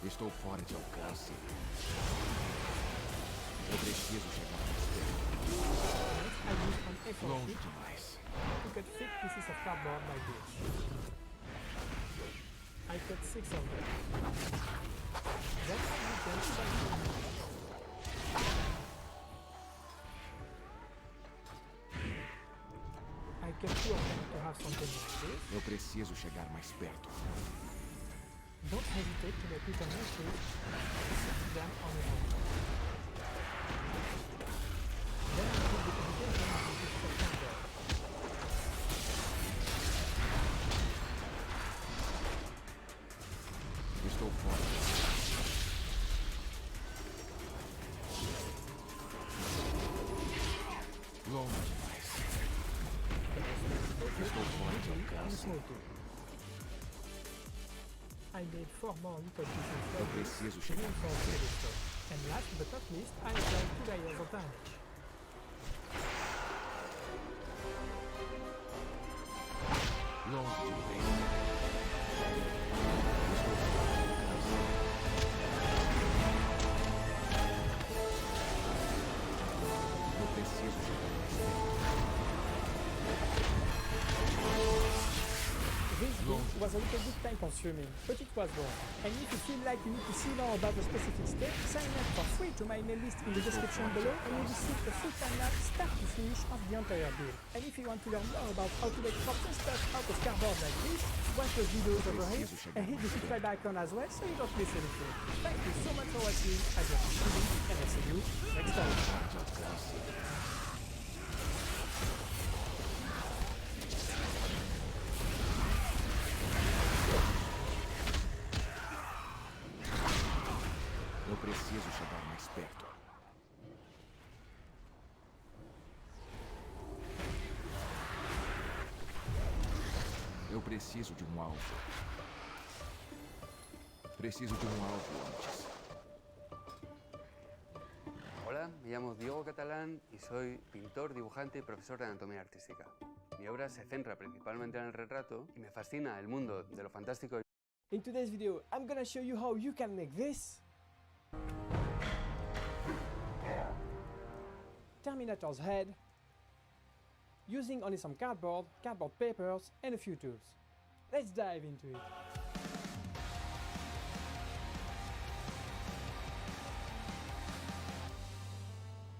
Estou fora de alcance. Eu preciso chegar mais perto. Next, I use an A4 Longe sheet demais. to cut thick pieces of cardboard like this. I cut 6 of them. Then I use them to make I cut 2 of them to have something like this. Eu preciso chegar mais perto. Don't hesitate to make little notches them on your own. Then I put the publication on the piece of cardboard. Estou fora. Longe demais. Estou fora de alcance. I made 4 more little pieces Eu like this preciso to chegar reinforce mais the perto. stuff. And last but not least, I applied 2 layers of varnish. Longe demais. Eu preciso chegar mais perto. This book was a little bit time consuming, but it was worth it. And if you feel like you need to see more about a specific step, sign up for free to my email list in the description below and you'll receive a full timeline start to finish of the entire build. And if you want to learn more about how to make proper stuff out of cardboard like this, watch those videos over here and hit the subscribe icon as well so you don't miss anything. Thank you so much for watching, I just and I'll see you next time. Eu preciso chegar mais perto. Eu preciso de um alvo. Preciso de um alvo antes. Hola, me llamo Diego Catalán y soy pintor, dibujante y profesor de anatomía artística. Mi obra se centra principalmente en el retrato y me fascina el mundo de lo fantástico. In today's video, I'm gonna show you how you can make this Terminator's head using only some cardboard papers and a few tools. Let's dive into it.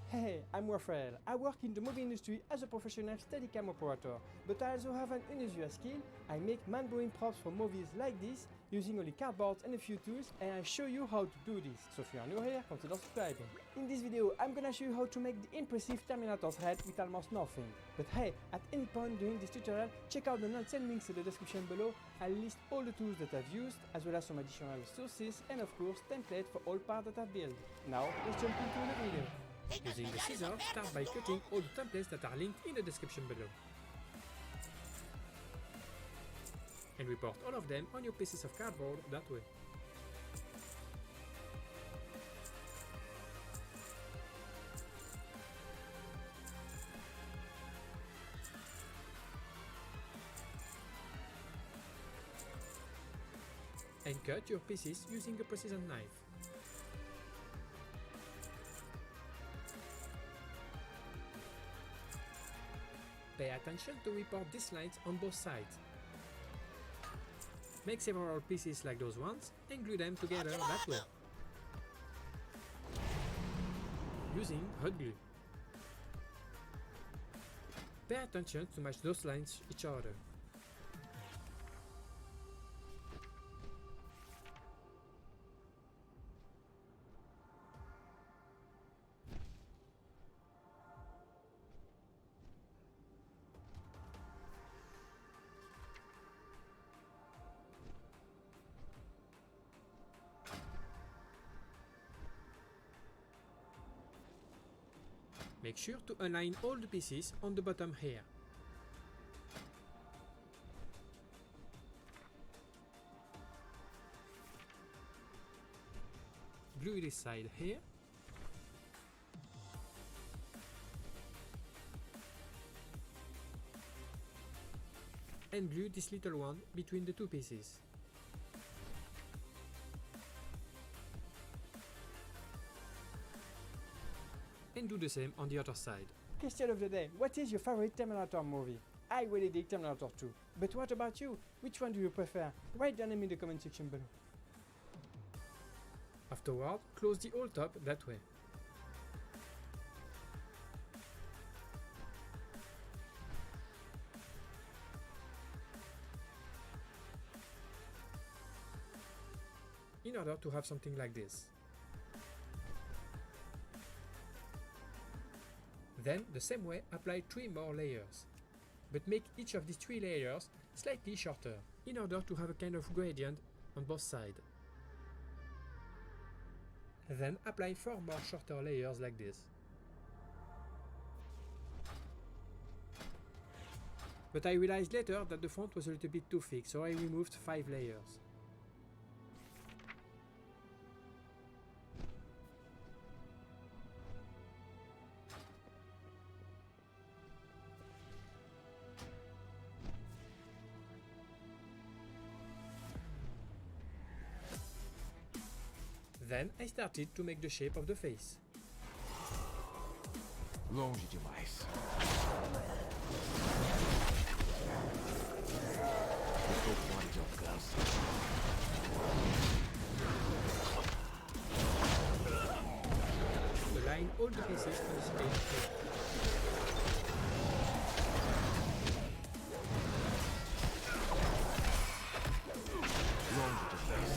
Hey, I'm Raphael. I work in the movie industry as a professional Steadicam operator, but I also have an unusual skill. I make man-blowing props for movies like this using only cardboard and a few tools, and I show you how to do this. So if you are new here, consider subscribing. In this video, I'm gonna show you how to make the impressive Terminator's head with almost nothing. But hey, at any point during this tutorial, check out the notes and links in the description below. I'll list all the tools that I've used, as well as some additional resources, and of course, templates for all parts that I've built. Now, let's jump into the video. Using the scissors, start by cutting all the templates that are linked in the description below. And report all of them on your pieces of cardboard that way. And cut your pieces using a precision knife. Pay attention to report these lines on both sides. Make several pieces like those ones and glue them together that way. Using hot glue. Pay attention to match those lines each other. Make sure to align all the pieces on the bottom here. Glue this side here. And glue this little one between the two pieces. and do the same on the other side. Question of the day: what is your favorite Terminator movie? I really dig Terminator 2. But what about you? Which one do you prefer? Write down in the comment section below. Afterward, close the whole top that way. In order to have something like this. Then, the same way, apply 3 more layers. But make each of these 3 layers slightly shorter, in order to have a kind of gradient on both sides. Then apply 4 more shorter layers like this. But I realized later that the font was a little bit too thick, so I removed 5 layers. Then I started to make the shape of the face. Longe demais. Estou fora de alcance. Align all the pieces on this page here. Longe demais.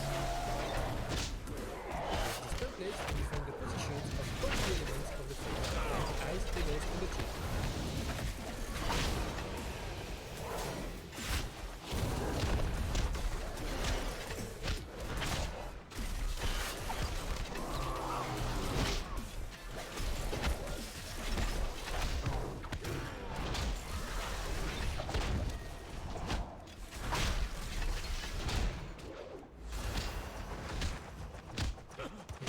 Templates, you find the positions of all the elements of the face, like the eyes, the nose, and the teeth.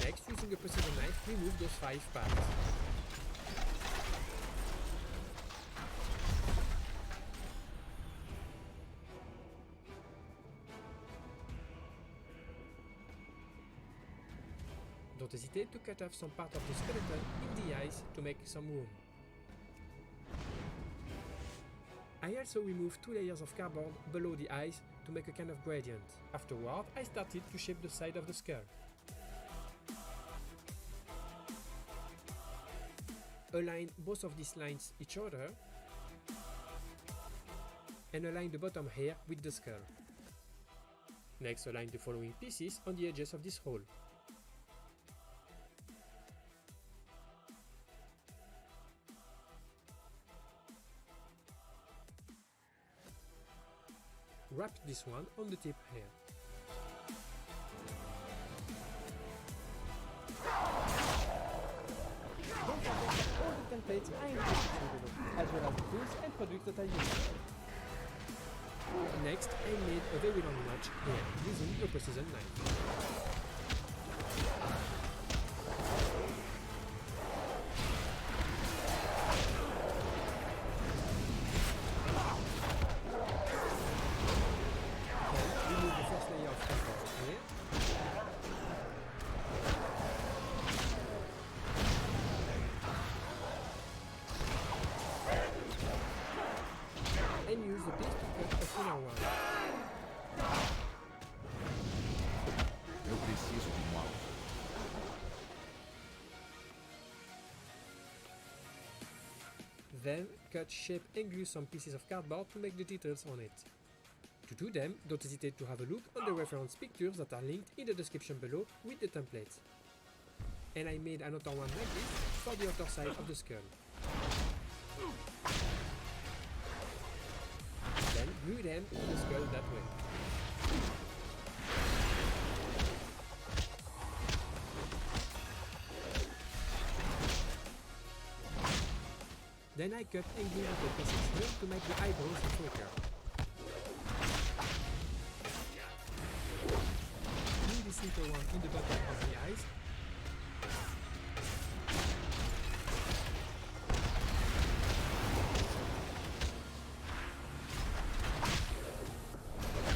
Next, using a precision knife, remove those 5 parts. Don't hesitate to cut off some part of the skeleton in the eyes to make some room. I also removed 2 layers of cardboard below the eyes to make a kind of gradient. Afterward, I started to shape the side of the skull. Align both of these lines each other and align the bottom here with the skull. Next, align the following pieces on the edges of this hole. Wrap this one on the tip here. Don't forget that all the templates are in the description below, as well as the tools and products that I use. Next, I made a very long notch here, using a precision knife. And use the piece to cut a thinner one. Eu preciso de alvo. Then cut, shape and glue some pieces of cardboard to make the details on it. To do them, don't hesitate to have a look on the reference pictures that are linked in the description below with the templates. And I made another one like this for the other side of the skull. Then glue them to the skull that way. Then I cut and glue the pieces here to make the eyebrows thicker. Glue this little one in the bottom of the eyes.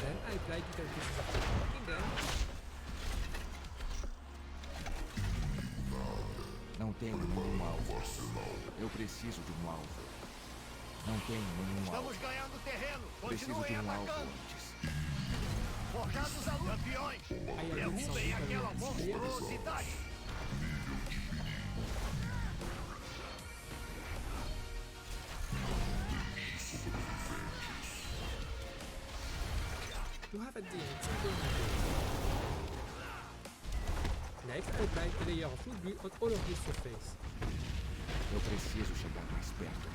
Then I apply little pieces of cardboard in them. Não Não tenho nenhum alvo. Eu preciso de um alvo. Não tenho nenhum alvo. Estamos ganhando terreno. Preciso Continuem de um alvo atacando. antes. Focados a luz. Campeões. Derrubem aquela monstruosidade. To have at the end something like this. Next, I apply a layer of wood on all of this surface. Eu preciso chegar mais perto.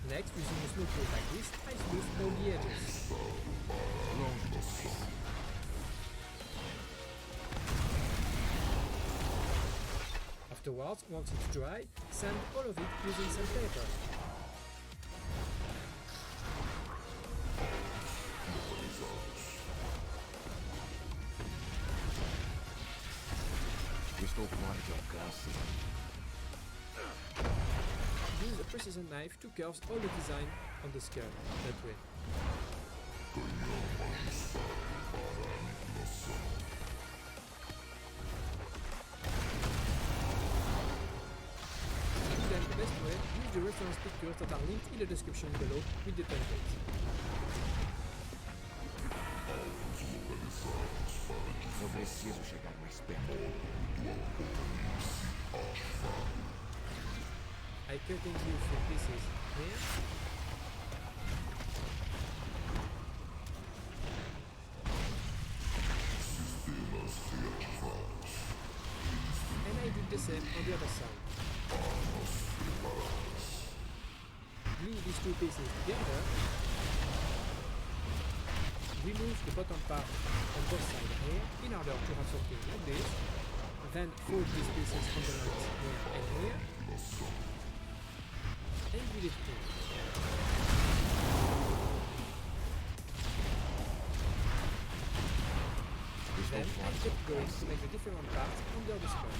Next, using a smooth tool like this, I smooth all the edges. Longe demais. Afterwards, once it's dry, sand all of it using sandpaper. Estou fora de alcance. Use a precision knife to curve all the design on the skull, that way. Then the best way, use the reference pictures that are linked in the description below with the template. Eu preciso chegar mais perto. I cut into a few pieces here. And I did the same on the other side. Glue these two pieces together. Remove the bottom part on both sides here in order to have something like this. Then fold these pieces on the lines here and here. And we it in. Then I kept going to make the different parts under the skull.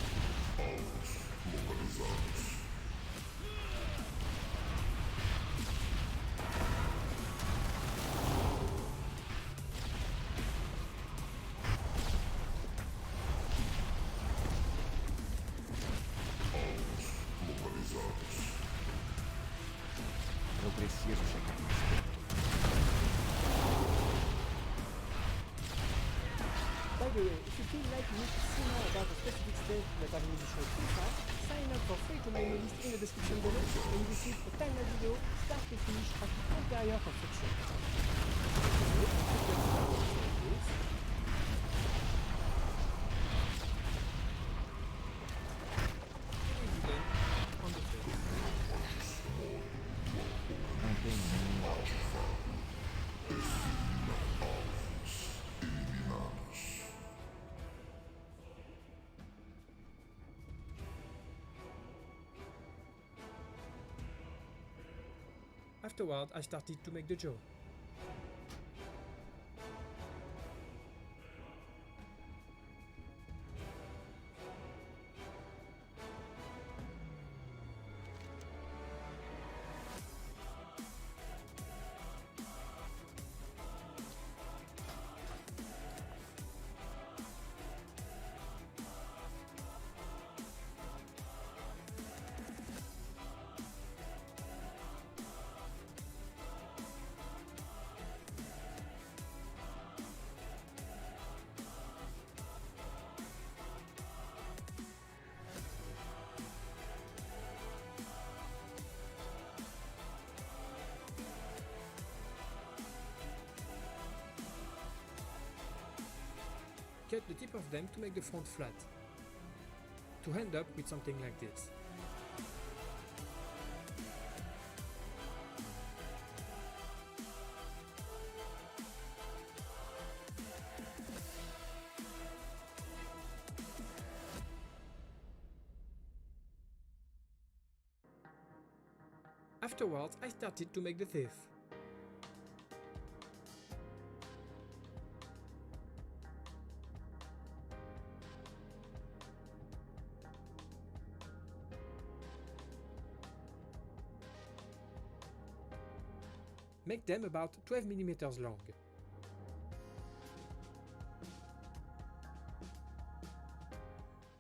Eu preciso chegar mais perto. By the way, if you feel like you need to see more about a specific stage that I've really showed too fast, sign up for free to my list in the description below and you receive a timelapse video start to finish of the entire construction. On the face. Não tenho nenhum alvo. Afterward, I started to make the jaw. Cut the tip of them to make the front flat, to end up with something like this. Afterwards, I started to make the thief. Make them about 12 mm long.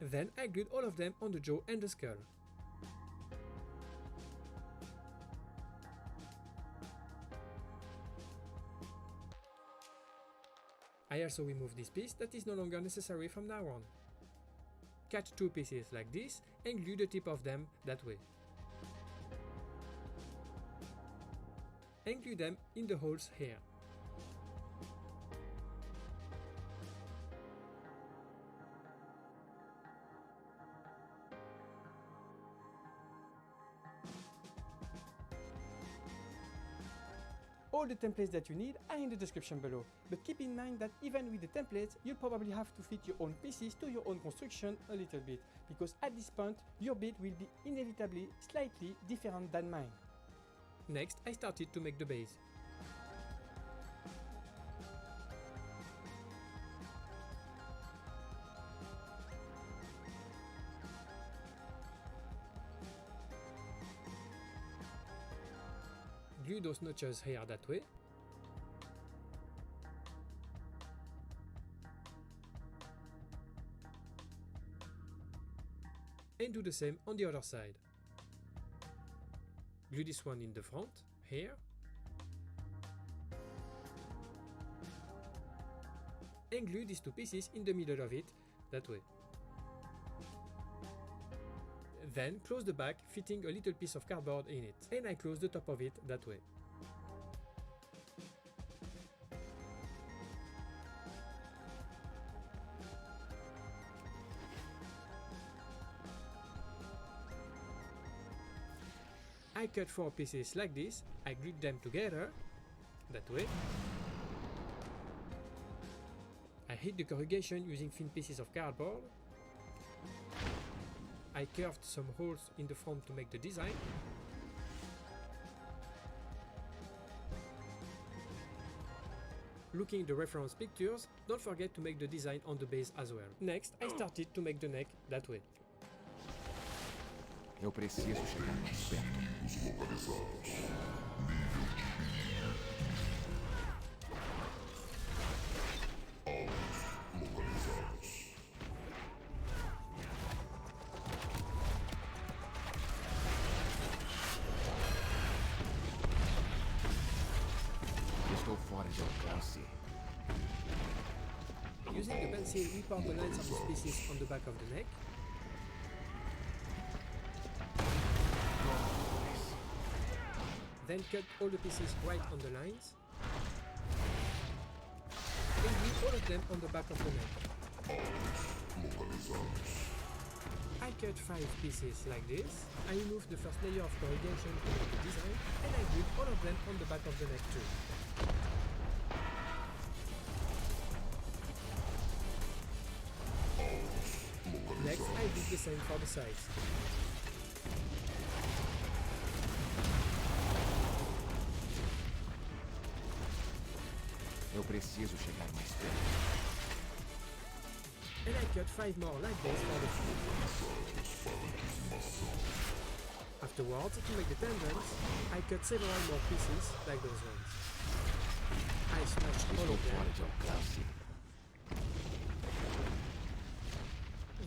Then I glued all of them on the jaw and the skull. I also remove this piece that is no longer necessary from now on. Cut two pieces like this and glue the tip of them that way. And glue them in the holes here. All the templates that you need are in the description below, but keep in mind that even with the templates, you'll probably have to fit your own pieces to your own construction a little bit, because at this point, your build will be inevitably slightly different than mine. Next, I started to make the base. Glue those notches here that way. And do the same on the other side. Glue this one in the front, here. And glue these two pieces in the middle of it, that way. Then close the back, fitting a little piece of cardboard in it. And I close the top of it that way. I cut 4 pieces like this, I glued them together, that way. I hid the corrugation using thin pieces of cardboard. I curved some holes in the front to make the design. Looking at the reference pictures, don't forget to make the design on the base as well. Next, I started to make the neck that way. Eu preciso chegar mais perto. Estou fora de alcance. Using the pencil, we part the lines of the pieces on the back of the neck. Then cut all the pieces right on the lines. And glue all of them on the back of the neck. I cut 5 pieces like this. I remove the first layer of corrugation to make the design, and I glued all of them on the back of the neck too. Next, I did the same for the sides. Eu preciso chegar mais perto. And I cut 5 more like this for the feet. Afterwards, to make the tendons, I cut several more pieces like those ones. I smashed all Estou of them. fora de alcance.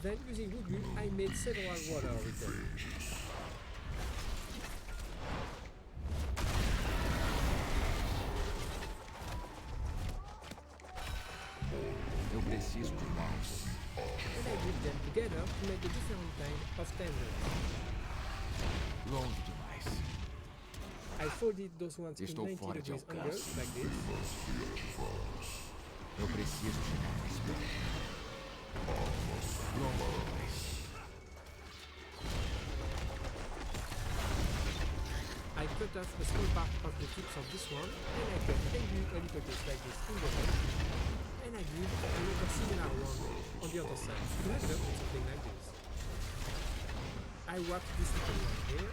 Then, using wood glue, I made several water with them. Eu preciso de mãos. And I glued them together to make the different kind of tendons. Longe demais. I folded those ones in Estou 90 fora de degrees alcance. angles, like this. Eu preciso chegar mais perto. Longe demais. I cut off a small part of the tips of this one, and I cut and glue a little piece like this in the head. And I glued another similar one on the other side to end up with something like this. I wrapped this little one here.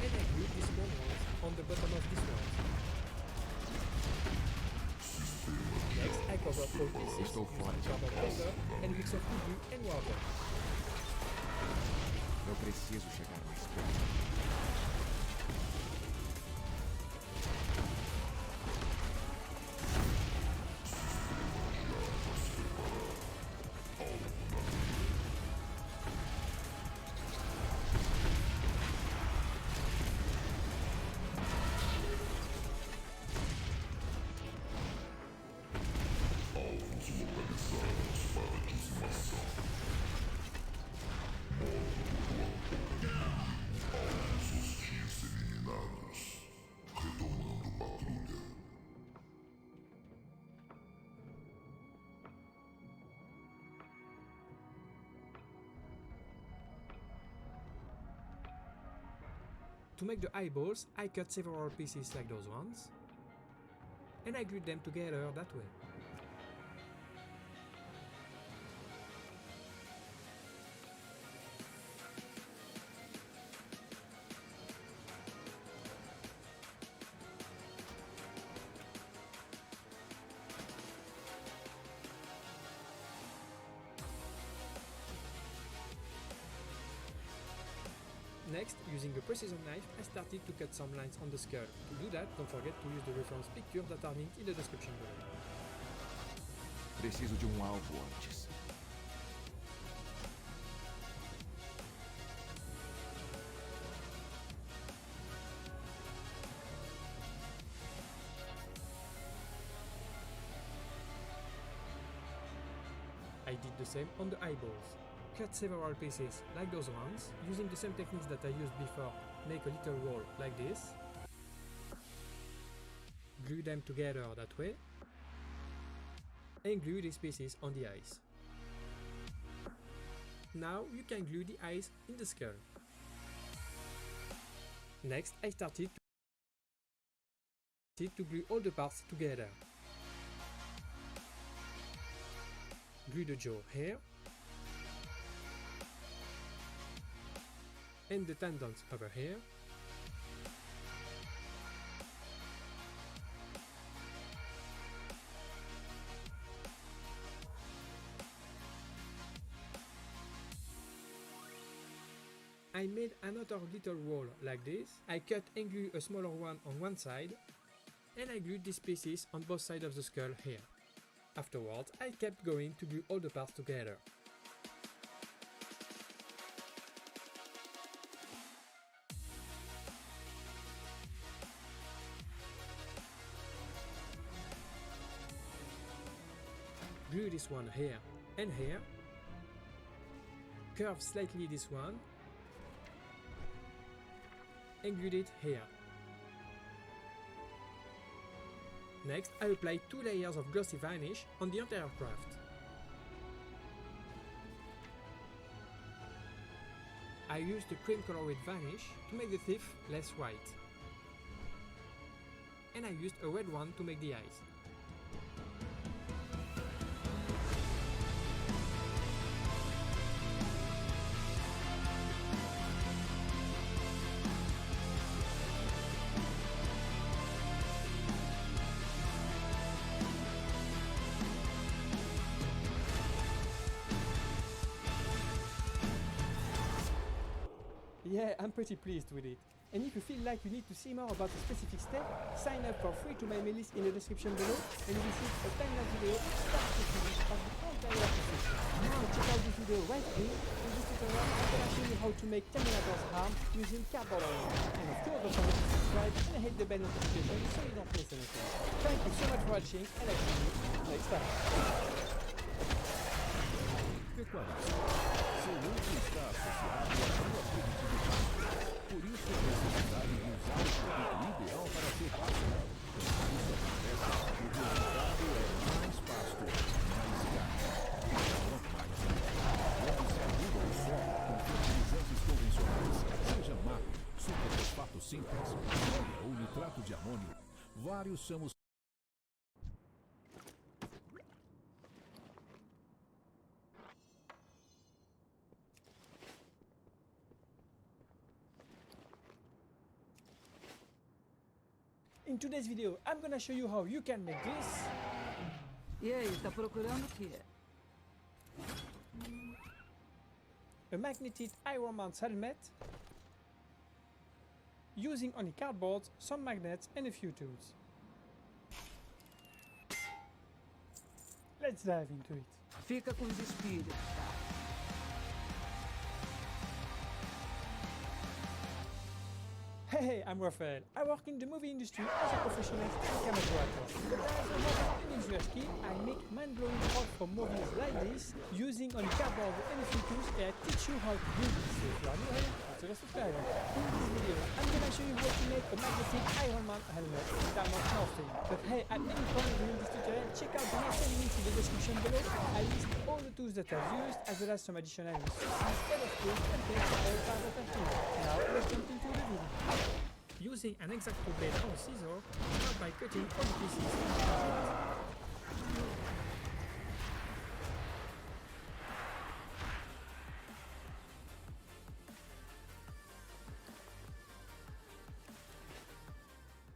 And I glued these small ones on the bottom of this one. Next, I cover all pieces Estou fora with de cardboard alcance. paper and mix of wood glue and water. Eu preciso chegar mais perto. To make the eyeballs, I cut several pieces like those ones, and I glued them together that way. Next, using a precision knife, I started to cut some lines on the skull. To do that, don't forget to use the reference pictures that are linked in the description below. Preciso de alvo antes. I did the same on the eyeballs. Cut several pieces like those ones, using the same techniques that I used before. Make a little roll like this, glue them together that way, and glue these pieces on the eyes. Now you can glue the eyes in the skull. Next, I started to glue all the parts together. Glue the jaw here, and the tendons over here, I made another little roll like this. I cut and glue a smaller one on one side, and I glued these pieces on both sides of the skull here. Afterwards, I kept going to glue all the parts together. Glue this one here and here, curve slightly this one, and glue it here. Next, I apply 2 layers of glossy varnish on the entire craft. I used the cream color with varnish to make the teeth less white, and I used a red one to make the eyes. Yeah, I'm pretty pleased with it. And if you feel like you need to see more about a specific step, sign up for free to my mail list in the description below and receive a time-lapse video start to finish of the entire process. Now check out this video right here. In this tutorial I'm gonna show you how to make Terminator's arm using cardboard armor. And of course don't forget to subscribe and hit the bell notification so you don't miss anything. Thank you so much for watching and I'll see you next time. Seu lucro está associado à sua produtividade. Por isso é necessário usar o produto ideal para ser fácil. Isso acontece porque o resultado é mais pasto, mais caro. Mais onde se ajuda o solo com fertilizantes convencionais, seja mato, superfosfato simples, óleo ou nitrato de amônio, vários são os In today's video, I'm gonna show you how you can make this. E aí, tá procurando o quê? A magnetic Iron Man's helmet using only cardboard, some magnets and a few tools. Let's dive into it. Fica com os espíritos, tá? Hey, I'm Raphael. I work in the movie industry as a professional camera operator. But as another unusual skill, I make mind-blowing props for movies like this using only cardboard and a few tools, and I teach you how to do this. So if you are new here, consider subscribing. In this video, I'm gonna show you how to make a magnetic Iron Man helmet. That was nothing. But hey, at any point during this tutorial, check out the next links in the description below, I list all the tools that I've used, as well as some additional resources, head tools and things for all parts that I've used. Now let's jump into the video. Using an X-Acto blade or scissor, start by cutting all the pieces into pieces.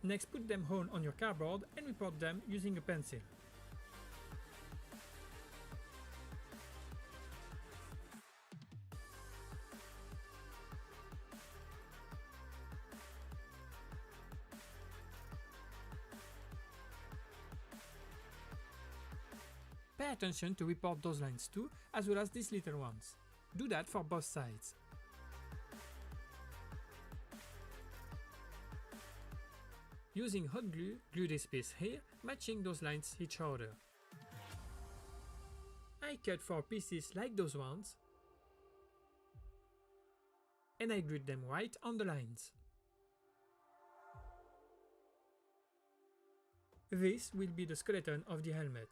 Next, put them on your cardboard and report them using a pencil. Pay attention to report those lines too, as well as these little ones. Do that for both sides. Using hot glue, glue this piece here, matching those lines each other. I cut 4 pieces like those ones, and I glued them right on the lines. This will be the skeleton of the helmet.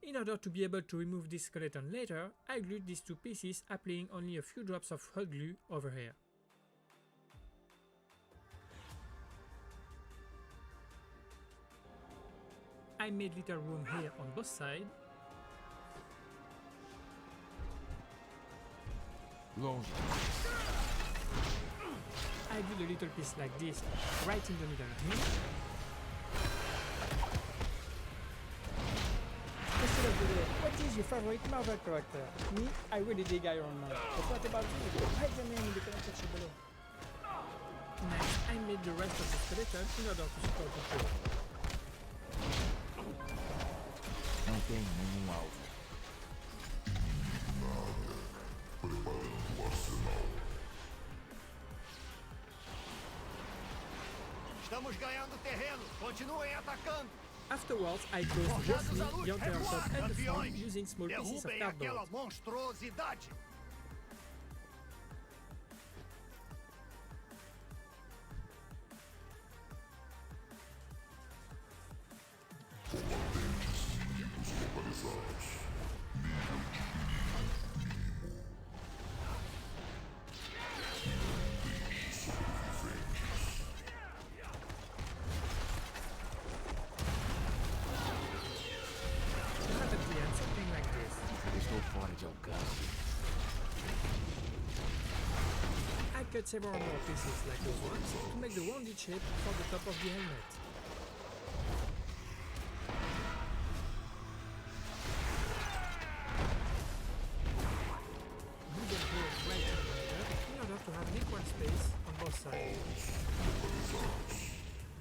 In order to be able to remove this skeleton later, I glued these 2 pieces, applying only a few drops of hot glue over here. I made little room here on both sides. I did a little piece like this, right in the middle here. Question of the day, what is your favorite Marvel character? Me, I really dig Iron Man. But what about you? Write your name in the comment section below. Next, I made the rest of the skeleton in order to support the floor. Não tem nenhum alvo. Preparando o arsenal. Estamos ganhando terreno. Continuem atacando. Afterwards, I closed roughly the entire top and the front using small pieces of Derrubem cardboard. aquela monstruosidade. Something like this. Estou fora de alcance. I cut several more pieces like those ones to make the rounded shape for the top of the helmet. Glue them here right in the middle in order to have equal space on both sides.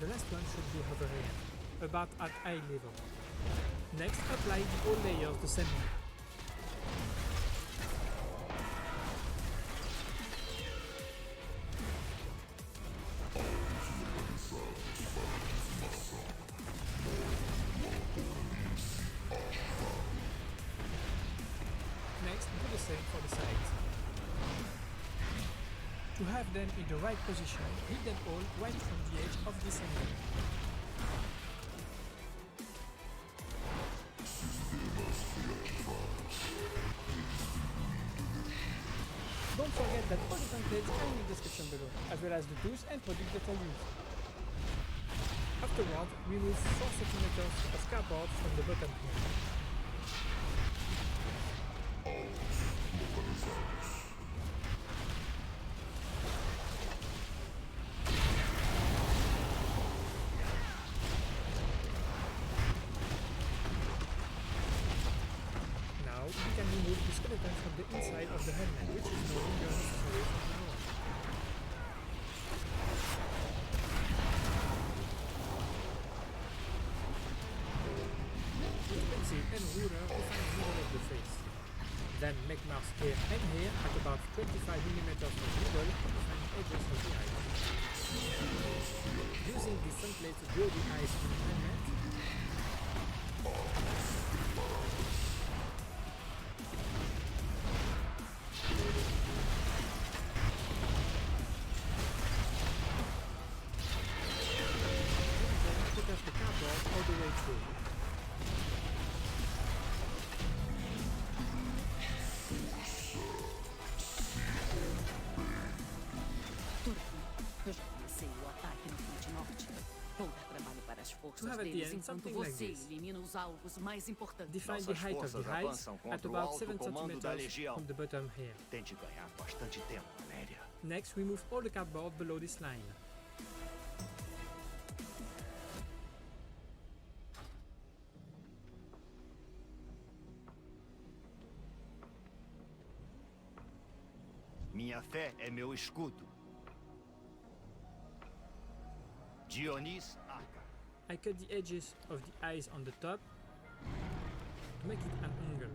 The last one should be over here, about at eye level. Next, apply the all layers the same way. Next, do the same for the sides. To have them in the right position, hit them all right from the edge of this angle. Don't forget that all the templates are in the description below, as well as the tools and products that I use. Afterward, remove 4 cm of cardboard from the bottom here. Now, we can remove the skeleton from the inside of the helmet, which is no longer necessary from now on. With pencil and ruler, define the middle of the face. Then make marks here and here at about 25 mm from the middle to define edges of the eyes. Using this template to draw the eyes on the helmet, put up the cardboard all the way through. forças have at the deles end enquanto something like você this. elimina os alvos mais importantes. Define the Nossas height of the forças highs avançam at contra o about alto 7 comando da centimeters Legião. from the bottom here. Tente ganhar bastante tempo, Valéria. Next, we move all the cardboard below this line. Minha fé é meu escudo. Dionis Arca. I cut the edges of the eyes on the top to make it an angle.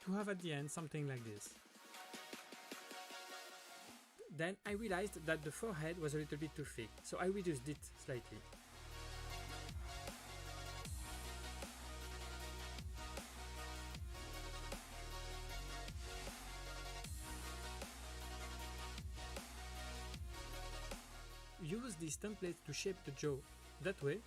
To have at the end something like this. Then I realized that the forehead was a little bit too thick, so I reduced it slightly. Use these templates to shape the jaw that way.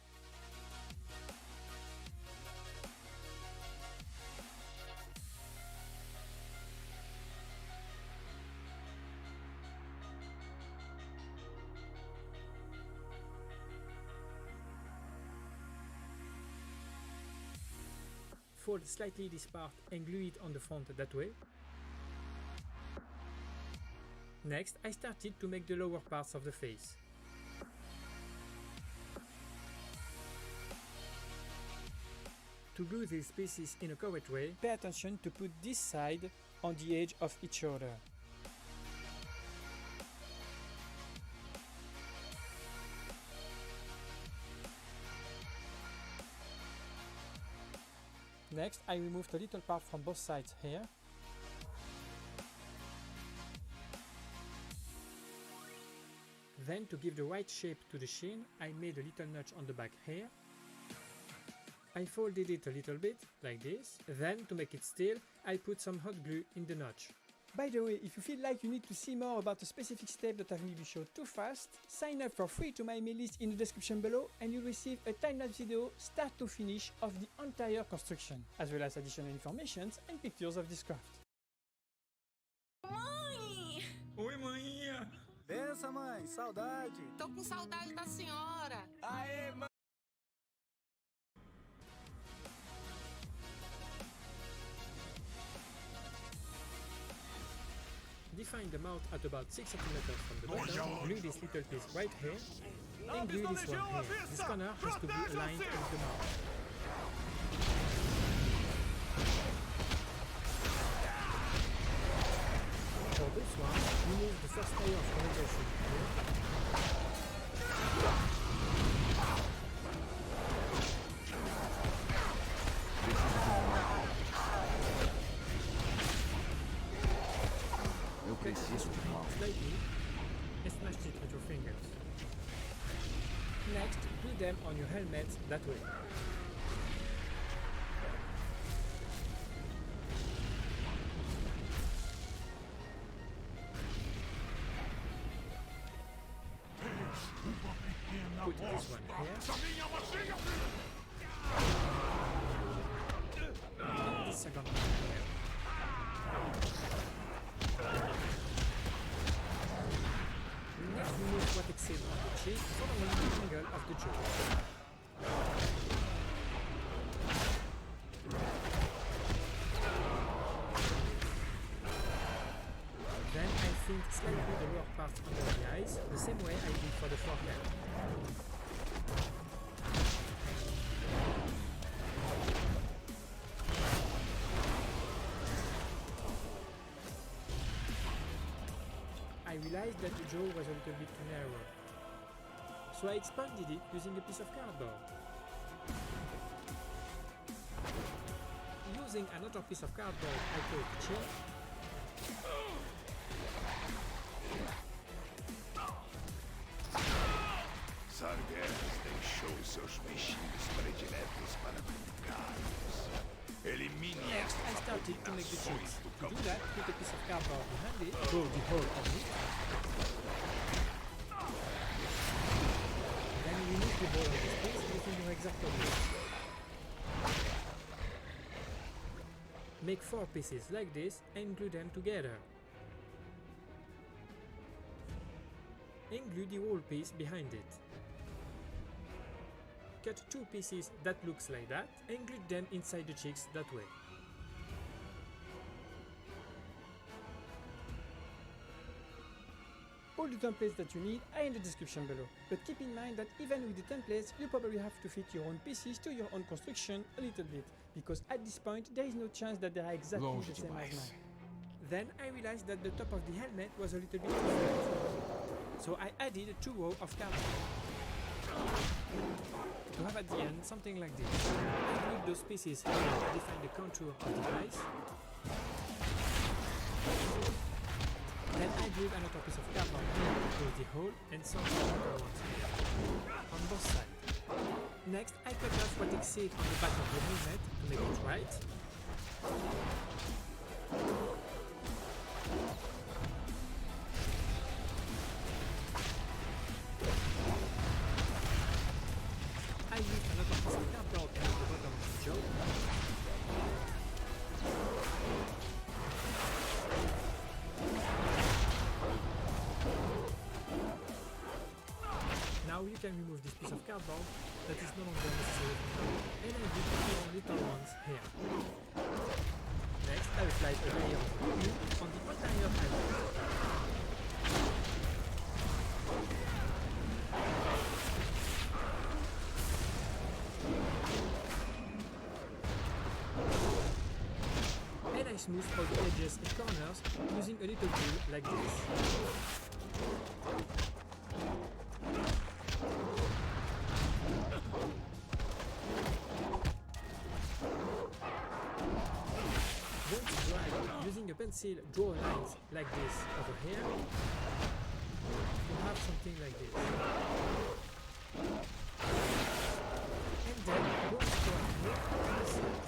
Fold slightly this part and glue it on the front that way. Next, I started to make the lower parts of the face. To glue these pieces in a correct way, pay attention to put this side on the edge of each other. Next, I removed a little part from both sides here. Then, to give the right shape to the chin, I made a little notch on the back here. I folded it a little bit, like this. Then, to make it still, I put some hot glue in the notch. By the way, if you feel like you need to see more about a specific step that I've maybe showed too fast, sign up for free to my email list in the description below and you'll receive a time-lapse video start to finish of the entire construction, as well as additional information and pictures of this craft. Mãe! Oi, mãe! Bença, mãe, saudade. Tô com saudade da senhora. Aê, mãe. Define the mouth at about 6 cm from the bottom, glue this little piece right here, and glue this one here. This corner has to be aligned with the mouth. For this one, remove the first layer of corrugation here. Slightly and smash it with your fingers. Next, glue them on your helmet that way. Put this one here. And this second one here. Next, remove what exceeds on the cheek, following the angle of the jaw. Then I think slightly the lower part under the eyes, the same way I did for the forehead. I realized that the jaw was a little bit too narrow, so I expanded it using a piece of cardboard. Using another piece of cardboard, I closed the chin. Sargeras deixou seus bichinhos prediletos para brincar-los. Elimine Next, I started to make the cheeks. To do that, put a piece of cardboard behind it, draw the hole of it. Then remove the hole of this piece using your exacto blade. Make 4 pieces like this and glue them together. And glue the whole piece behind it. Cut 2 pieces that looks like that and glue them inside the cheeks that way. All the templates that you need are in the description below, but keep in mind that even with the templates, you probably have to fit your own pieces to your own construction a little bit, because at this point there is no chance that they are exactly the same as mine. Then I realized that the top of the helmet was a little bit too flat, so I added 2 rows of cardboard. To have at the end something like this. I glued those pieces here to define the contour of the eyes. Then I glued another piece of cardboard here to close the hole and some other ones here, on both sides. Next, I cut off what exceeds on the back of the helmet to make it right. I used another piece of cardboard to make the bottom of the jaw. Now you can remove this piece of cardboard that is no longer necessary for now, and I did 4 little ones here. Next, I applied a layer of glue on the entire helmet. And I smooth all the edges and corners using a little glue like this. Once dry, using a pencil, draw lines like this over here to have something like this. And then go and draw here on the side.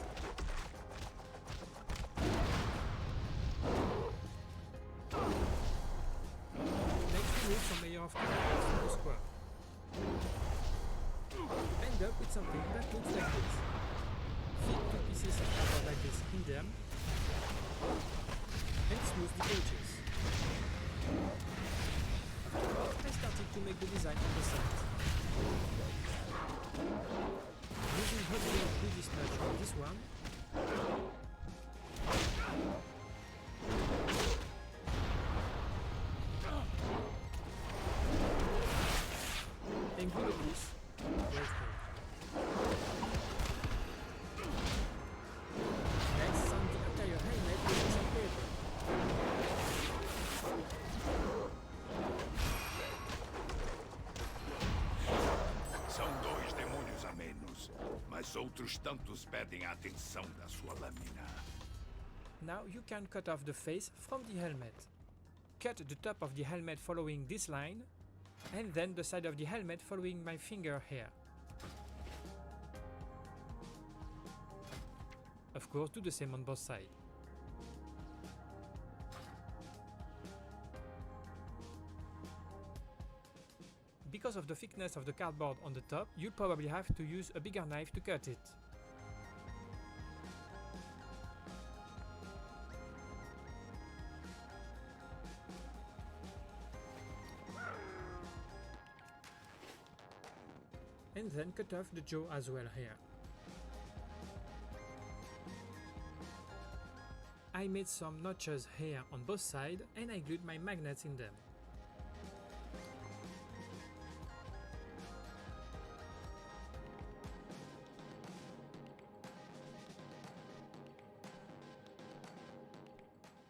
Next, remove some layer of cardboard from the square. End up with something that looks like this. Fit 2 pieces of cardboard like this in them and smooth the edges. Afterwards, I started to make the design on the side. Using heavily with this touch on this one, and glue the piece right here. Next, sand the entire helmet with some paper. São 2 demônios a menos, mas outros tantos pedem a atenção da sua lâmina. Now you can cut off the face from the helmet. Cut the top of the helmet following this line, and then the side of the helmet following my finger here. Of course, do the same on both sides. Because of the thickness of the cardboard on the top, you'll probably have to use a bigger knife to cut it. And then cut off the jaw as well here. I made some notches here on both sides and I glued my magnets in them.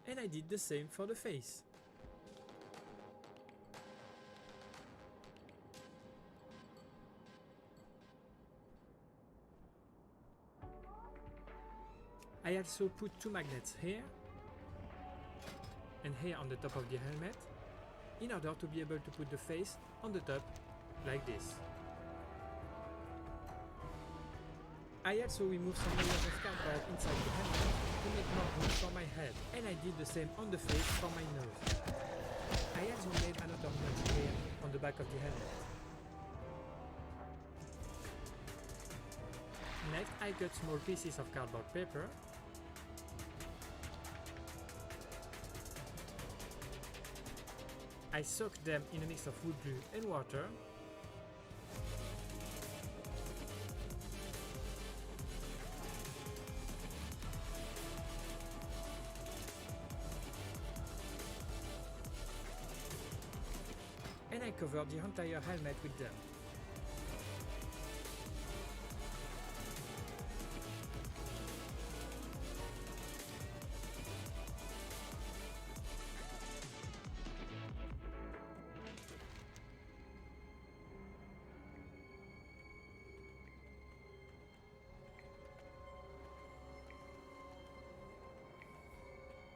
And I did the same for the face. I also put 2 magnets here and here on the top of the helmet in order to be able to put the face on the top like this. I also removed some layers of cardboard inside the helmet to make more room for my head, and I did the same on the face for my nose. I also made another notch here on the back of the helmet. Next, I cut small pieces of cardboard paper I soak them in a mix of wood glue and water. And I cover the entire helmet with them.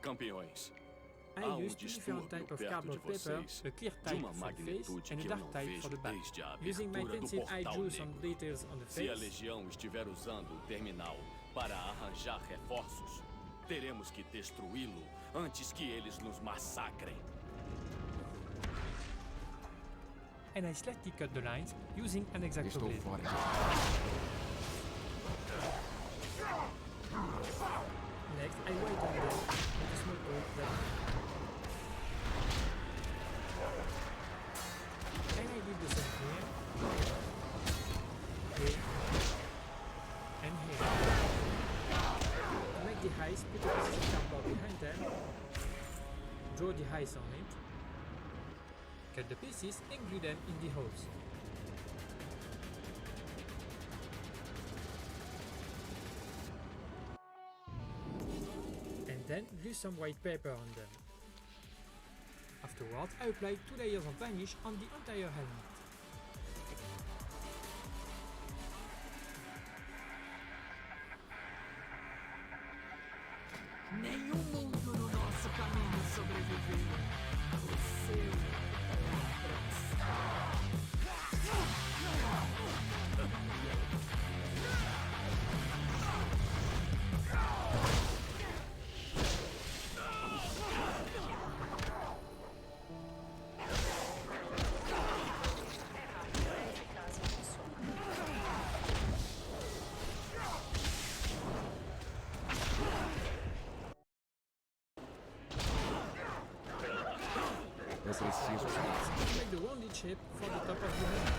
Campeões, I há used two different types of perto cardboard de paper, vocês, a clear de type uma for the face magnitude and a que eu dark não type vejo for the back. desde a Using my abertura do pencil I Portal drew some Negro. details on the Se a face. Legião estiver usando o terminal para arranjar reforços, teremos que destruí-lo antes que eles nos massacrem. And I slightly cut the lines using an X-Acto Estou blade. fora de Next, I whiten them with a small coat that... And I did the same here, and here. To make the eyes, put a piece of cardboard behind them, draw the eyes on it, cut the pieces and glue them in the holes. And then glue some white paper on them. Afterwards, I applied 2 layers of varnish on the entire helmet. Nenhum mundo no nosso caminho sobreviveu. O seu é a próxima. Eu preciso de Make the rounded shape for the top of the helmet.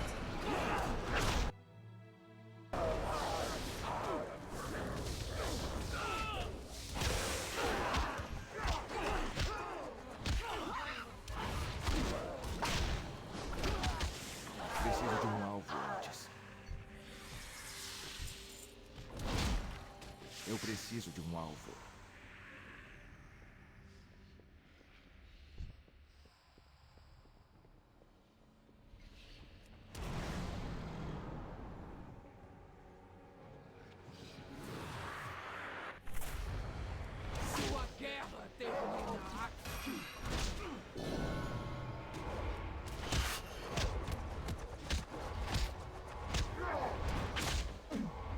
Preciso de um alvo antes. Eu preciso de um alvo. Sua guerra termina aqui.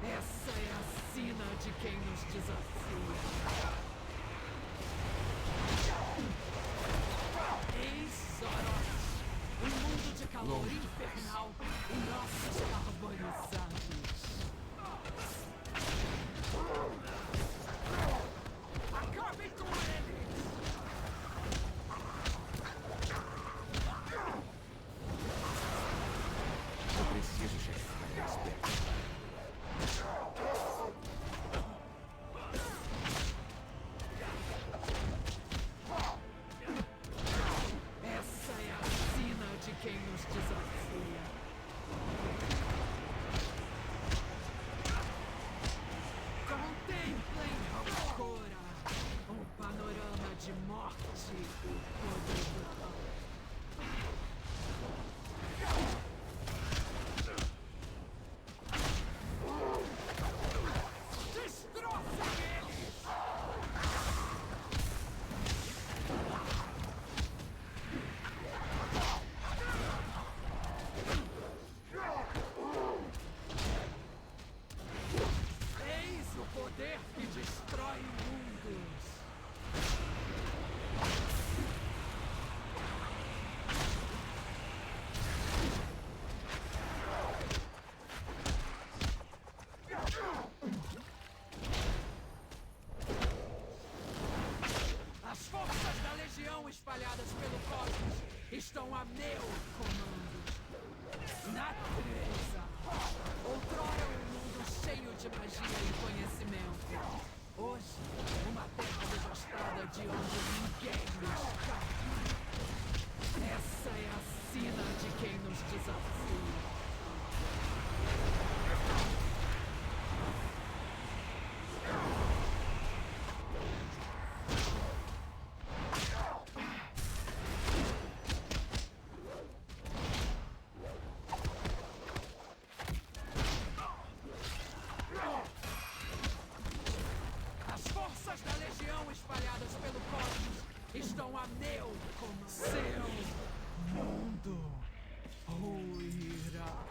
Essa é a sina de quem nos desafia. estão a meu comando. Natureza. Outrora um mundo cheio de magia e conhecimento. Hoje, uma terra devastada de onde ninguém escapa. Essa é a sina de quem nos desafia. As forças da Legião espalhadas pelo cosmos estão a meu comando. Seu mundo ruirá.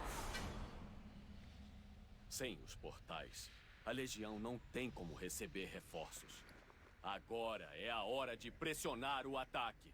Sem os portais, a Legião não tem como receber reforços. Agora é a hora de pressionar o ataque.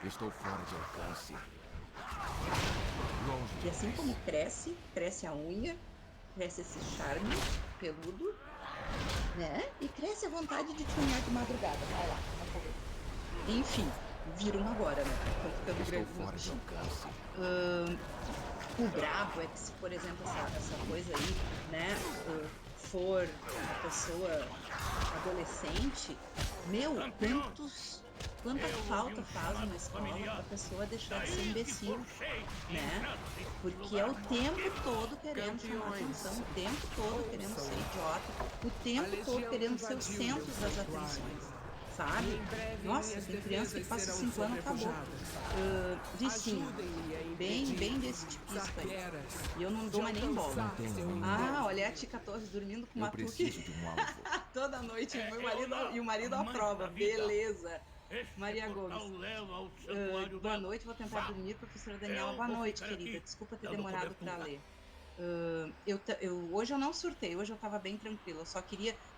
Estou fora de alcance. E assim como cresce a unha, cresce esse charme peludo, né? E cresce a vontade de te unhar de madrugada. Vai lá, tá bom. Enfim, viram agora, né? Estão ficando grandes. Estou fora de alcance. O brabo é que se, por exemplo, essa coisa aí, né, for a pessoa adolescente, meu, quanta falta faz uma escola pra pessoa deixar de ser imbecil, né? Porque é o tempo todo querendo chamar atenção, o tempo todo querendo ser idiota, o tempo todo querendo ser o centro das atenções, sabe? Nossa, tem criança que passa 5 anos e acabou. Vicinho, bem desse tipista aí. E eu não dou mais nem bola. Olha a Tica Torres dormindo com uma tuque toda noite. E o marido aprova. Beleza. Maria Gomes. Boa noite, vou tentar dormir. Professora Daniela, boa noite, querida. Desculpa ter demorado para ler. Hoje eu não surtei, hoje eu estava bem tranquila.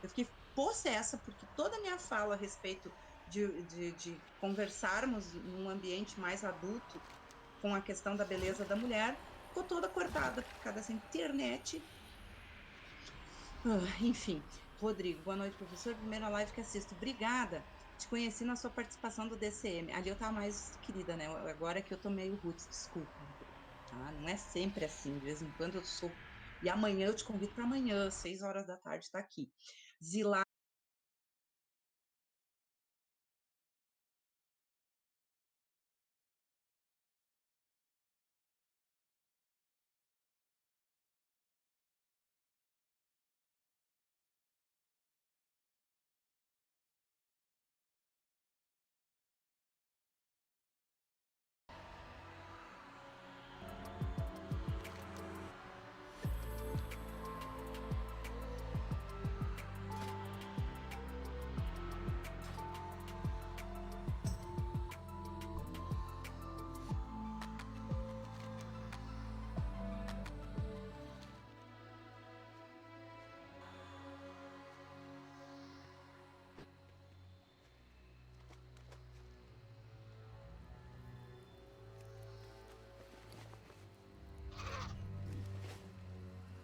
Eu fiquei possessa, porque toda a minha fala a respeito de conversarmos num ambiente mais adulto com a questão da beleza da mulher ficou toda cortada por causa dessa internet. Enfim, Rodrigo, boa noite, professor. Primeira live que assisto. Obrigada. Te conheci na sua participação do DCM. Ali eu tava mais querida, né? Agora que eu tô meio roots, desculpa. Tá? Não é sempre assim, de vez em quando eu sou. E amanhã eu te convido para amanhã, 6 horas da tarde, tá aqui. Zila.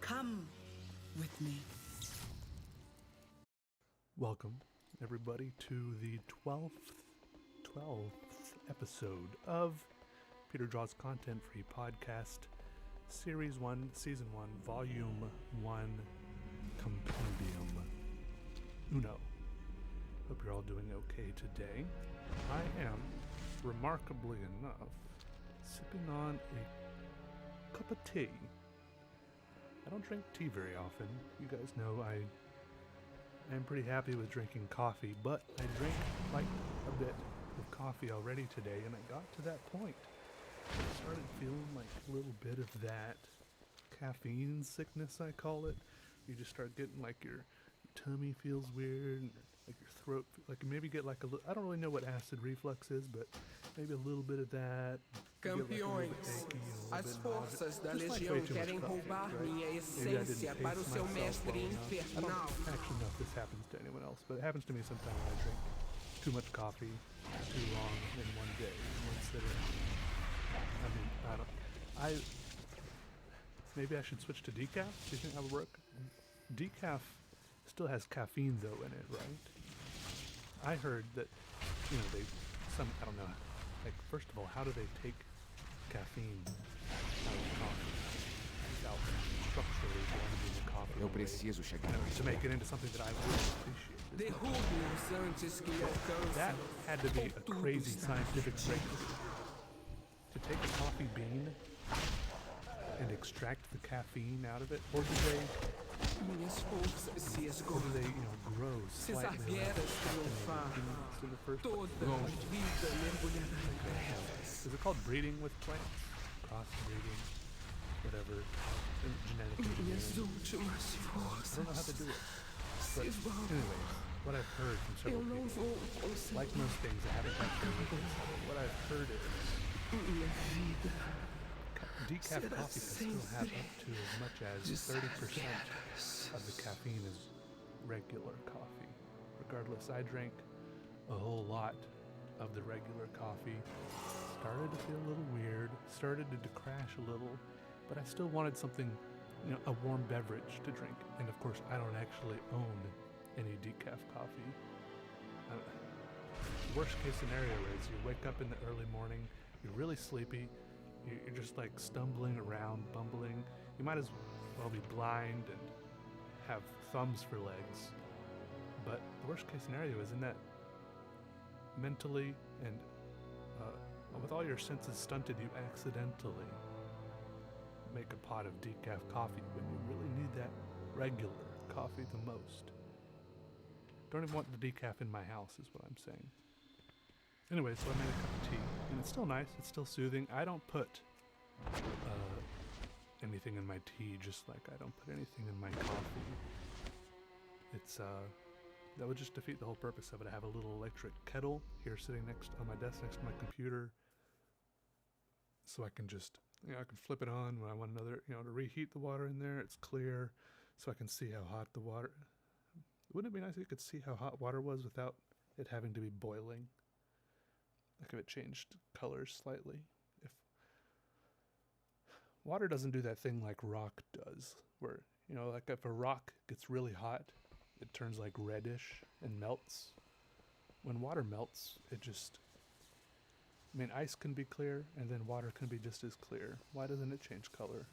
Come with me. Welcome, everybody, to the 12th episode of Peter Draws Content Free Podcast, Series 1, Season 1, Volume 1, Compendium Uno. Hope you're all doing okay today. I am, remarkably enough, sipping on a cup of tea. I don't drink tea very often. You guys know I am pretty happy with drinking coffee, but I drank like a bit of coffee already today, and I got to that point. I started feeling like a little bit of that caffeine sickness, I call it. You just start getting like your tummy feels weird, and like your throat, like you maybe get like a little, I don't really know what acid reflux is, but maybe a little bit of that. Campeões, as forças da Legião querem roubar minha essência para o seu mestre infernal. I don't actually know if this happens to anyone else, but it happens to me sometimes when I drink too much coffee too long in one day, in one sitting. I mean, maybe I should switch to decaf? Do you think that would work? Decaf still has caffeine though in it, right? I heard that, you know, I don't know, like first of all, how do they take caffeine out of coffee? Without structurally blending the coffee Eu preciso chegar to make it into something that I would appreciate. Derrube-os antes que me alcancem. That had to be a crazy scientific breakthrough. To take a coffee bean and extract the caffeine out of it, or do they, Minhas forças se esgotam. grow Se slightly Sargueras triunfar, in the first toda a vida mergulhará em trevas. Is it called breeding with plants? Crossbreeding, whatever, genetic engineering. Minhas últimas I forças don't know how to do it. se But vão. anyways, what I've heard from Eu several não people, vou conseguir. like most things that haven't actually looked at it, what I've heard is Minha vida decaf será coffee can still have sempre up to as much as de 30% of the caffeine as regular coffee. Regardless, I drank a whole lot of the regular coffee, started to feel a little weird, started to crash a little, but I still wanted something, a warm beverage to drink. And of course, I don't actually own any decaf coffee. Worst case scenario is you wake up in the early morning, you're really sleepy, you're just like stumbling around, bumbling. You might as well be blind and have thumbs for legs. But the worst case scenario is in that mentally and with all your senses stunted, you accidentally make a pot of decaf coffee when you really need that regular coffee the most. Don't even want the decaf in my house is what I'm saying. Anyway, so I made a cup of tea, and it's still nice, it's still soothing. I don't put anything in my tea, just like I don't put anything in my coffee. It's, that would just defeat the whole purpose of it. I have a little electric kettle here sitting on my desk next to my computer, so I can just, I can flip it on when I want another, to reheat the water in there. It's clear, so I can see how hot the water. Wouldn't it be nice if you could see how hot water was without it having to be boiling? Like if it changed colors slightly. If water doesn't do that thing like rock does, where, like if a rock gets really hot, it turns like reddish and melts. When water melts, it just, ice can be clear and then water can be just as clear. Why doesn't it change color?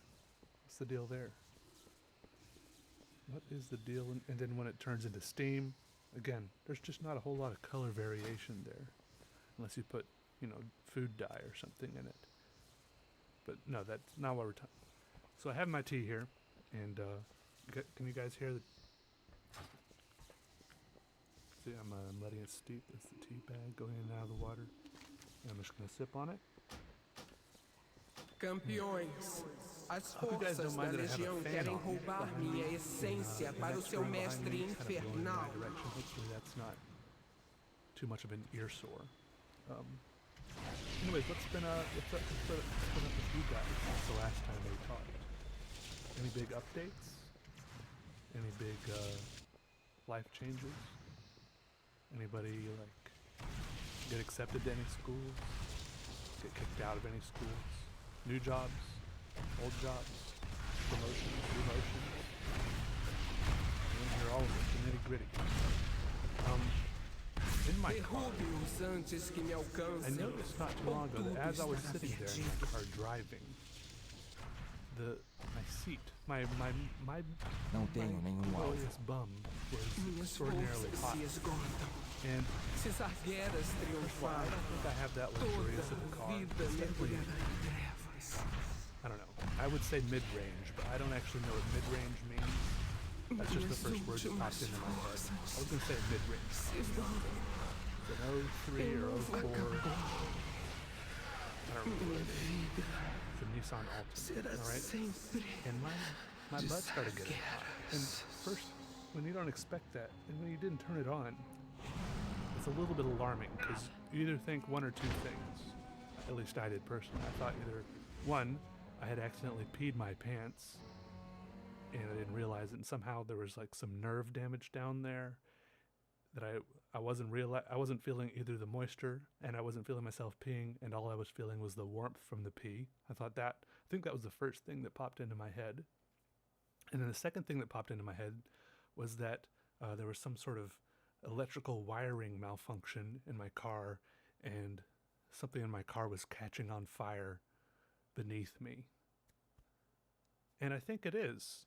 What's the deal there? What is the deal? And then when it turns into steam, again, there's just not a whole lot of color variation there. Unless you put, food dye or something in it. But no, that's not what we're talking. So I have my tea here, and can you guys hear the? See, I'm letting it steep. That's the tea bag going in and out of the water. And I'm just gonna sip on it. Campeões, as forças da Legião querem roubar minha essência para o seu mestre infernal. Hopefully that's not too much of an ear sore. Anyways, what's been up with you guys since the last time we talked? Any big updates? Any big life changes? Anybody get accepted to any schools? Get kicked out of any schools? New jobs? Old jobs? Promotions? Demotions? You want to hear all of it, the nitty gritty. In my car, I noticed not too long ago that as I was sitting there in my car driving, my seat, my Não tenho nenhum alvo. glorious bum was Minhas extraordinarily forças hot. se esgotam. And Se Sargeras well, I triunfar, don't think I have that luxurious of a toda car. vida It's definitely, mergulhará em trevas. I don't know. I would say mid-range, but I don't actually know what mid-range means. That's just the first word that popped into my head. I was going to say mid-range. Se esgotam. It's an 03 or 04. I don't remember what it is. It's a Nissan Altima, Será all right? sempre And my butt started getting hot. And first, when you don't expect that, and when you didn't turn it on, it's a little bit alarming because you either think one or two things. At least I did personally. I thought either one, I had accidentally peed my pants and I didn't realize it, and somehow there was like some nerve damage down there that I wasn't feeling either the moisture and I wasn't feeling myself peeing, and all I was feeling was the warmth from the pee. I think that was the first thing that popped into my head. And then the second thing that popped into my head was that there was some sort of electrical wiring malfunction in my car, and something in my car was catching on fire beneath me. And I think it is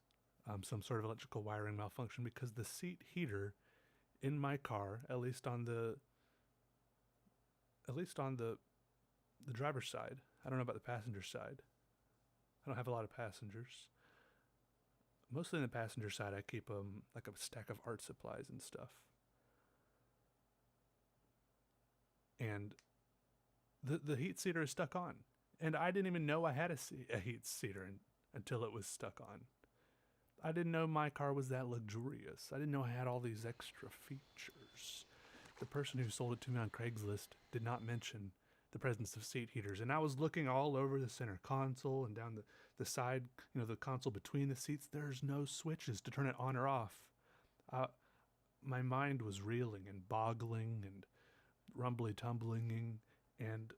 some sort of electrical wiring malfunction, because the seat heater in my car, at least on the driver's side, I don't know about the passenger side. I don't have a lot of passengers. Mostly in the passenger side, I keep like a stack of art supplies and stuff. And the heat seater is stuck on. And I didn't even know I had a heat seater until it was stuck on. I didn't know my car was that luxurious. I didn't know I had all these extra features. The person who sold it to me on Craigslist did not mention the presence of seat heaters. And I was looking all over the center console and down the side, the console between the seats. There's no switches to turn it on or off. My mind was reeling and boggling and rumbly-tumbling, and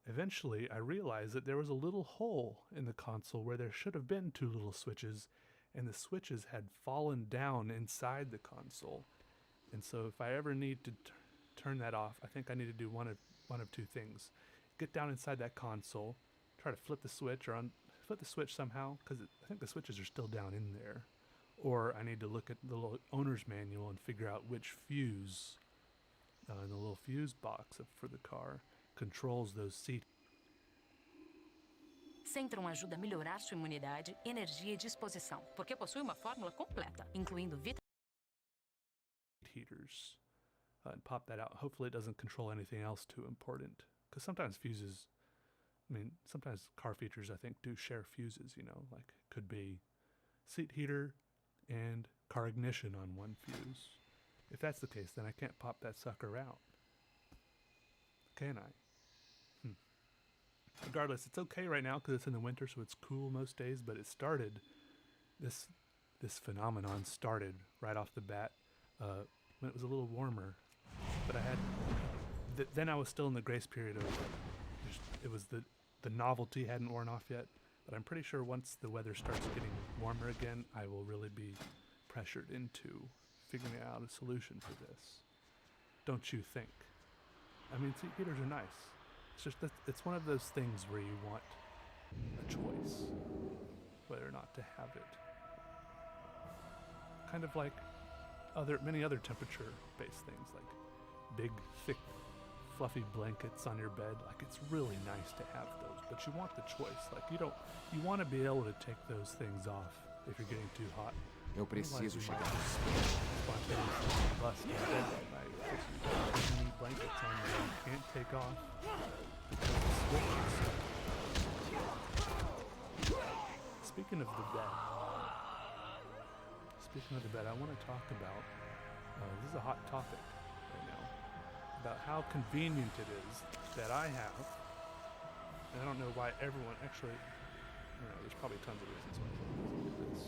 eventually I realized that there was a little hole in the console where there should have been two little switches, and the switches had fallen down inside the console. And so if I ever need to turn that off, I think I need to do one of two things. Get down inside that console, try to flip the switch flip the switch somehow, because I think the switches are still down in there. Or I need to look at the little owner's manual and figure out which fuse in the little fuse box for the car controls those seat Centrum ajuda a melhorar sua imunidade, energia e disposição, porque possui uma fórmula completa, incluindo heaters, and pop that out. Hopefully it doesn't control anything else too important, because sometimes sometimes car features I think do share fuses, like could be seat heater and car ignition on one fuse. If that's the case, then I can't pop that sucker out, can I? Regardless, it's okay right now because it's in the winter, so it's cool most days, but this phenomenon started right off the bat when it was a little warmer. But then I was still in the grace period of, it was the novelty hadn't worn off yet, but I'm pretty sure once the weather starts getting warmer again, I will really be pressured into figuring out a solution for this. Don't you think? Seat heaters are nice. It's just that it's one of those things where you want a choice whether or not to have it. Kind of like many other temperature-based things, like big, thick, fluffy blankets on your bed. Like, it's really nice to have those, but you want the choice. Like, you want to be able to take those things off if you're getting too hot. Eu preciso chegar. Bust in bed that night because you have too many blankets on there you can't take off. Speaking of the bed, I want to talk about, this is a hot topic right now, about how convenient it is that I have, and I don't know why everyone, actually, there's probably tons of reasons why everyone does this,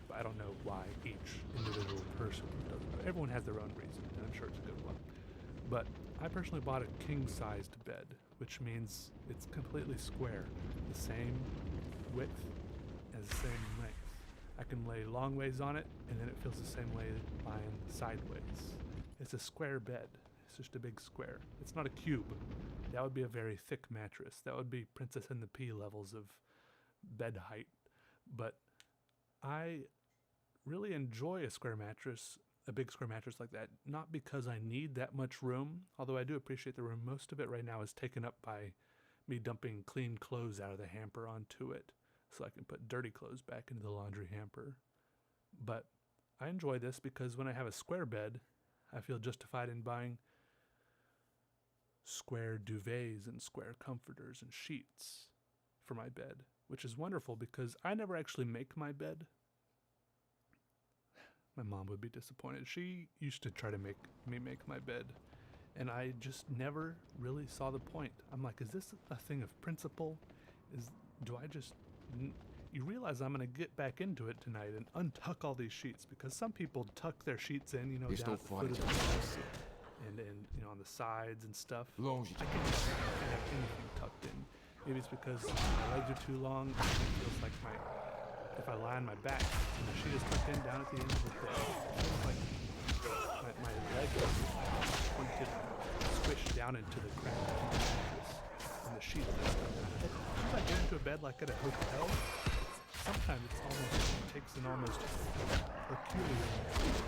but I don't know why each individual person does it. Everyone has their own reason, and I'm sure it's a good one. But I personally bought a king-sized bed, which means it's completely square, the same width as the same length. I can lay long ways on it, and then it feels the same way lying sideways. It's a square bed. It's just a big square. It's not a cube. That would be a very thick mattress. That would be Princess and the Pea levels of bed height. But I really enjoy a square mattress, a big square mattress like that, not because I need that much room, although I do appreciate the room. Most of it right now is taken up by me dumping clean clothes out of the hamper onto it so I can put dirty clothes back into the laundry hamper. But I enjoy this because when I have a square bed, I feel justified in buying square duvets and square comforters and sheets for my bed, which is wonderful because I never actually make my bed. My mom would be disappointed. She used to try to make me make my bed, and I just never really saw the point. I'm like, is this a thing of principle? You realize I'm going to get back into it tonight and untuck all these sheets, because some people tuck their sheets in, down at the foot of the bed and on the sides and stuff. I can't have anything tucked in. Maybe it's because my legs are too long. It feels like if I lie on my back and the sheet is tucked in down at the end of the bed, it feels like my leg is pointed, squished down into the crack of the mattress, and the sheet is stuck in it. If I get into a bed like at a hotel, sometimes it takes an almost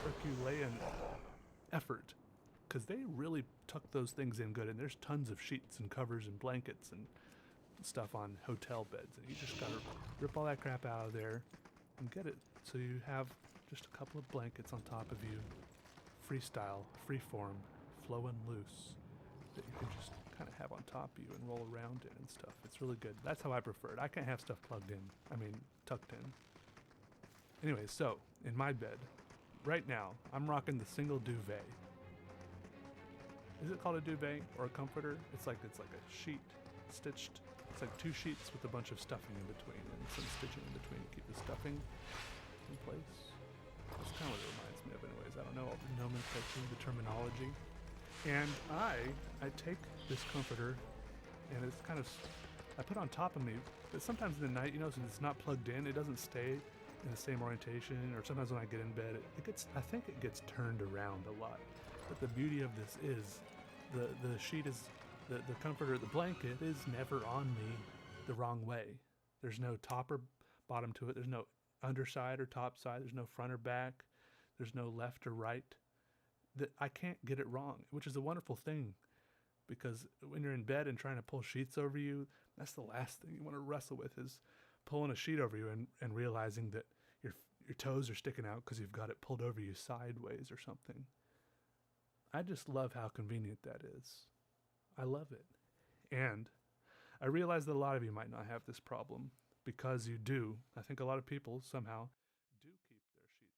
Herculean effort, because they really tuck those things in good, and there's tons of sheets and covers and blankets and stuff on hotel beds, and you just gotta rip all that crap out of there and get it so you have just a couple of blankets on top of you, freestyle, freeform, flowing loose, that you can just kind of have on top of you and roll around in and stuff. It's really good. That's how I prefer it. I can't have stuff tucked in. Anyway, so in my bed right now, I'm rocking the single duvet. Is it called a duvet or a comforter? It's like a sheet stitched. It's like two sheets with a bunch of stuffing in between and some stitching in between to keep the stuffing in place. That's kind of what it reminds me of anyways. I don't know all the nomenclature, the terminology. And I take this comforter, and it's kind of, I put it on top of me, but sometimes in the night, since it's not plugged in, it doesn't stay in the same orientation, or sometimes when I get in bed, I think it gets turned around a lot. But the beauty of this is the sheet is, the comforter, the blanket is never on me the wrong way. There's no top or bottom to it. There's no underside or top side. There's no front or back. There's no left or right. I can't get it wrong, which is a wonderful thing, because when you're in bed and trying to pull sheets over you, that's the last thing you want to wrestle with, is pulling a sheet over you and realizing that your toes are sticking out because you've got it pulled over you sideways or something. I just love how convenient that is. I love it. And I realize that a lot of you might not have this problem, because you do. I think a lot of people somehow do keep their sheets.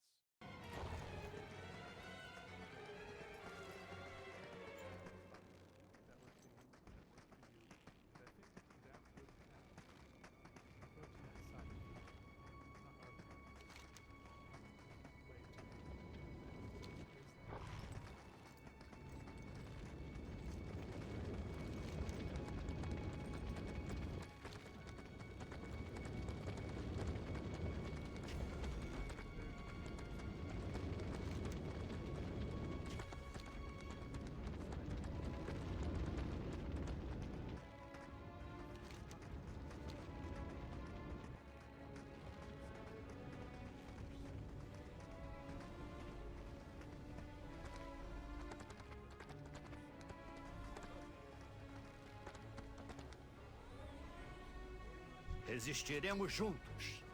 Resistiremos juntos.